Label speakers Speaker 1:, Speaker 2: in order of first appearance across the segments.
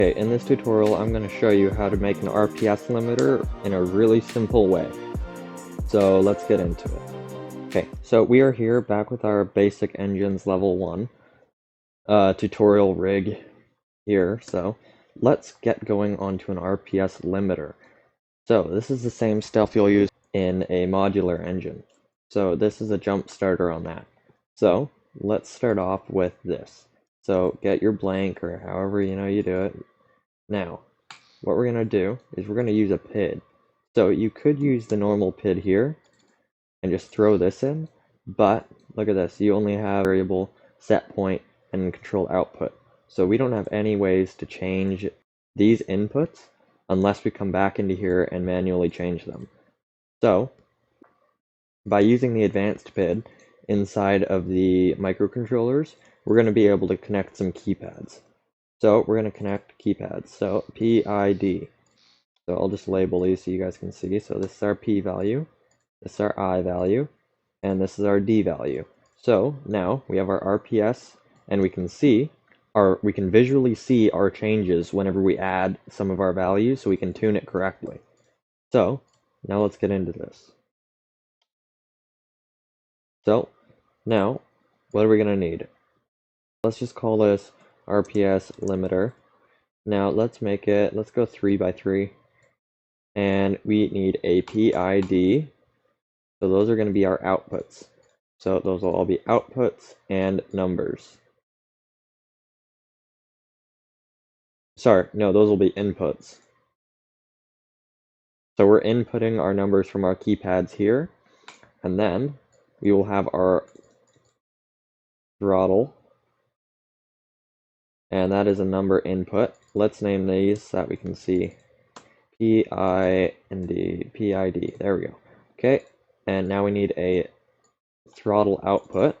Speaker 1: Okay, in this tutorial, I'm going to show you how to make an RPS limiter in a really simple way. So let's get into it. Okay, so we are here back with our basic engines level 1 tutorial rig here. So let's get going onto an RPS limiter. So this is the same stuff you'll use in a modular engine. So this is a jump starter on that. So let's start off with this. So get your blank or however you do it. Now, what we're going to do is we're going to use a PID. So you could use the normal PID here and just throw this in, but look at this, you only have variable, set point, and control output. So we don't have any ways to change these inputs unless we come back into here and manually change them. So by using the advanced PID inside of the microcontrollers, we're going to be able to connect some keypads. So we're going to connect keypads. So PID. So I'll just label these so you guys can see. So this is our P value, this is our I value, and this is our D value. So now we have our RPS, and we can visually see our changes whenever we add some of our values, so we can tune it correctly. So now let's get into this. So now, what are we going to need? Let's just call this RPS limiter. Now let's go 3 by 3. And we need a PID. So those are going to be our outputs. So those will all be outputs and numbers. Sorry, no, those will be inputs. So we're inputting our numbers from our keypads here, and then we will have our throttle, and that is a number input. Let's name these so that we can see. PID, there we go. Okay, and now we need a throttle output.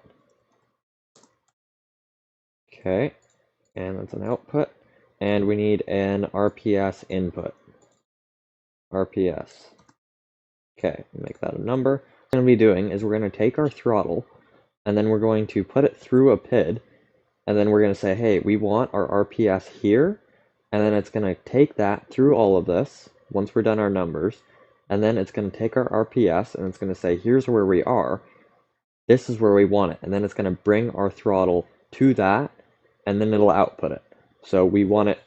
Speaker 1: Okay, and that's an output. And we need an RPS input. RPS. Okay, make that a number. What we're going to be doing is we're going to take our throttle, and then we're going to put it through a PID, and then we're going to say, hey, we want our RPS here, and then it's going to take that through all of this, once we're done our numbers, and then it's going to take our RPS, and it's going to say, here's where we are, this is where we want it, and then it's going to bring our throttle to that, and then it'll output it. So we want it,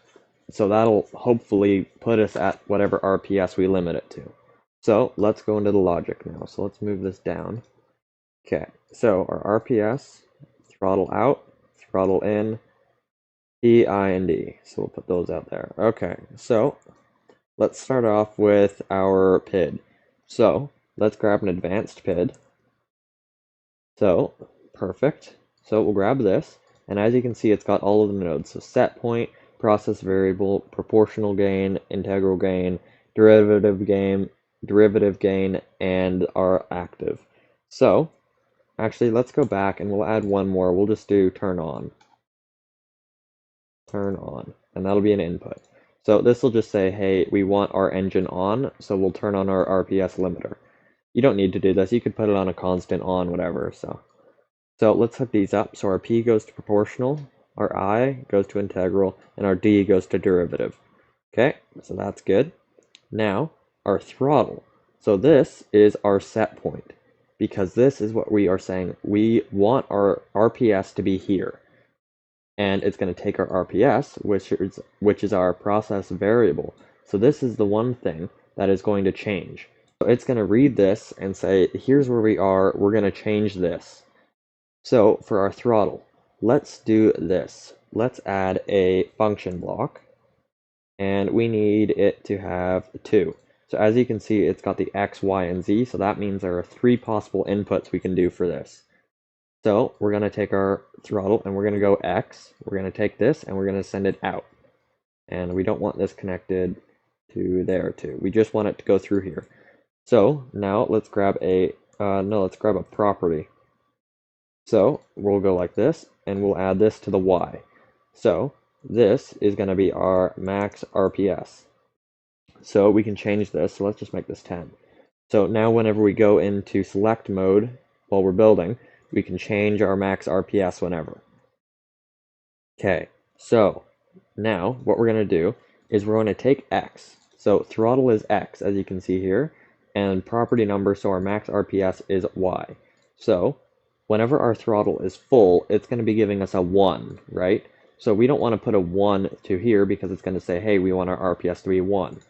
Speaker 1: so that'll hopefully put us at whatever RPS we limit it to. So let's go into the logic now. So let's move this down. Okay, so our RPS, throttle out, throttle in, P, I, and D. So we'll put those out there. Okay, so let's start off with our PID. So let's grab an advanced PID. So, perfect. So we'll grab this. And as you can see, it's got all of the nodes. So set point, process variable, proportional gain, integral gain, derivative gain, and our active. So actually, let's go back and we'll add one more. We'll just do turn on. Turn on. And that'll be an input. So this will just say, hey, we want our engine on, so we'll turn on our RPS limiter. You don't need to do this. You could put it on a constant on, whatever. So let's hook these up. So our P goes to proportional, our I goes to integral, and our D goes to derivative. Okay, so that's good. Now, our throttle. So this is our set point, because this is what we are saying. We want our RPS to be here. And it's going to take our RPS, which is our process variable. So this is the one thing that is going to change. So it's going to read this and say, here's where we are, we're going to change this. So for our throttle, let's do this. Let's add a function block, and we need it to have 2. So as you can see, it's got the X, Y, and Z, so that means there are 3 possible inputs we can do for this. So we're going to take our throttle, and we're going to go X, we're going to take this, and we're going to send it out. And we don't want this connected to there too. We just want it to go through here. So now let's grab a property. So we'll go like this, and we'll add this to the Y. So this is going to be our max RPS. So we can change this. So let's just make this 10. So now whenever we go into select mode while we're building, we can change our max RPS whenever. Okay, so Now, what we're going to do is we're going to take X. So throttle is X, as you can see here, and property number, so our max RPS is Y. So whenever our throttle is full, it's going to be giving us a 1, right? So we don't want to put a 1 to here because it's going to say, hey, we want our RPS to be 1.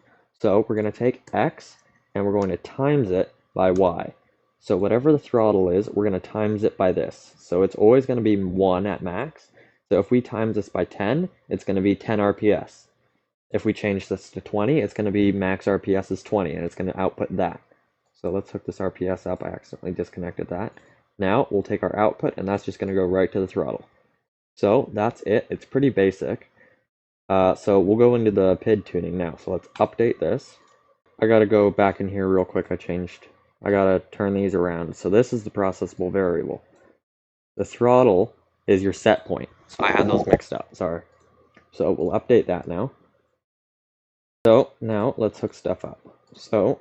Speaker 1: So we're going to take X and we're going to times it by Y. So whatever the throttle is, we're going to times it by this. So it's always going to be 1 at max. So if we times this by 10, it's going to be 10 RPS. If we change this to 20, it's going to be max RPS is 20, and it's going to output that. So let's hook this RPS up. I accidentally disconnected that. Now we'll take our output, and that's just going to go right to the throttle. So that's it. It's pretty basic. So we'll go into the PID tuning now. So let's update this. I got to go back in here real quick. I got to turn these around. So this is the processable variable. The throttle is your set point. So I had those mixed up. Sorry. So we'll update that now. So now let's hook stuff up. So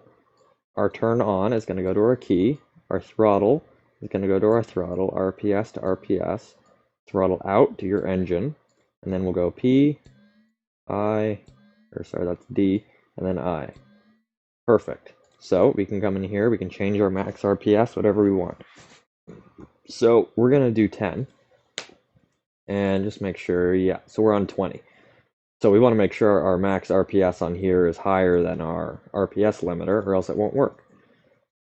Speaker 1: our turn on is going to go to our key. Our throttle is going to go to our throttle, RPS to RPS. Throttle out to your engine. And then we'll go P, I, or sorry, that's D, and then I. Perfect. So we can come in here, we can change our max RPS, whatever we want. So we're going to do 10. And just make sure, yeah, so we're on 20. So we want to make sure our max RPS on here is higher than our RPS limiter, or else it won't work.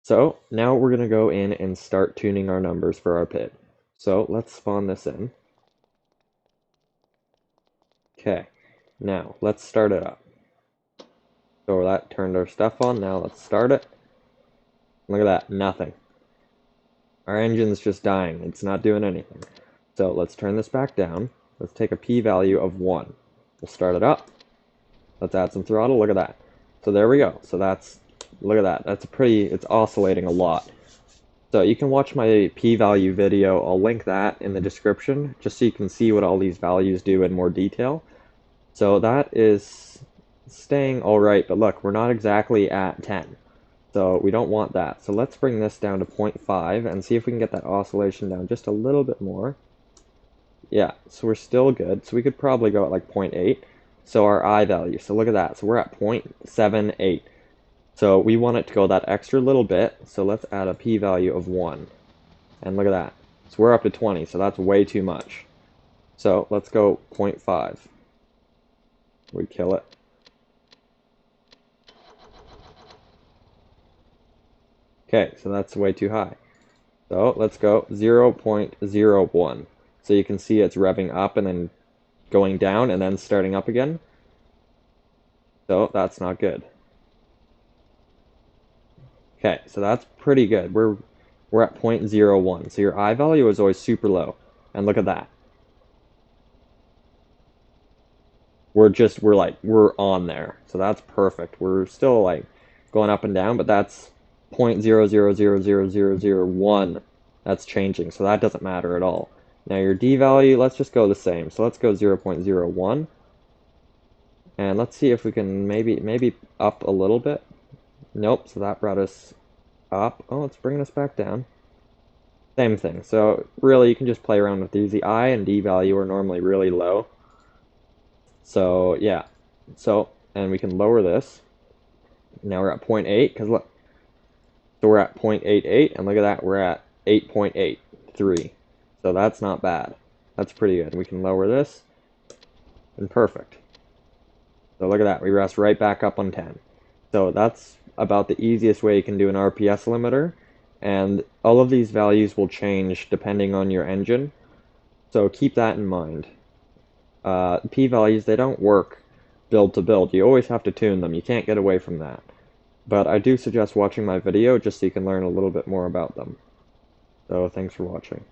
Speaker 1: So now we're going to go in and start tuning our numbers for our PID. So let's spawn this in. Okay, now let's start it up. So that turned our stuff on, now let's start it. Look at that, nothing. Our engine's just dying, it's not doing anything. So let's turn this back down. Let's take a p-value of 1. We'll start it up. Let's add some throttle, look at that. So there we go. So look at that. It's oscillating a lot. So you can watch my p-value video. I'll link that in the description, just so you can see what all these values do in more detail. So that is staying all right, but look, we're not exactly at 10. So we don't want that. So let's bring this down to 0.5 and see if we can get that oscillation down just a little bit more. Yeah, so we're still good. So we could probably go at like 0.8. So our I value, so look at that. So we're at 0.78. So we want it to go that extra little bit. So let's add a p-value of 1. And look at that. So we're up to 20, so that's way too much. So let's go 0.5. We kill it. Okay, so that's way too high. So let's go 0.01. So you can see it's revving up and then going down and then starting up again. So that's not good. Okay, so that's pretty good. We're at 0.01. So your I value is always super low. And look at that. We're on there. So that's perfect. We're still like going up and down, but that's 0.000001. That's changing. So that doesn't matter at all. Now your D value, let's just go the same. So let's go 0.01. And let's see if we can maybe up a little bit. Nope, so that brought us up. Oh, it's bringing us back down. Same thing. So really, you can just play around with these. The I and D value are normally really low. So yeah. So, and we can lower this. Now we're at 0.8, because look. So we're at 0.88, and look at that, we're at 8.83. So that's not bad. That's pretty good. We can lower this, and perfect. So look at that, we rest right back up on 10. So that's about the easiest way you can do an RPS limiter, and all of these values will change depending on your engine. So keep that in mind. P-values, they don't work build to build. You always have to tune them. You can't get away from that. But I do suggest watching my video just so you can learn a little bit more about them. So thanks for watching.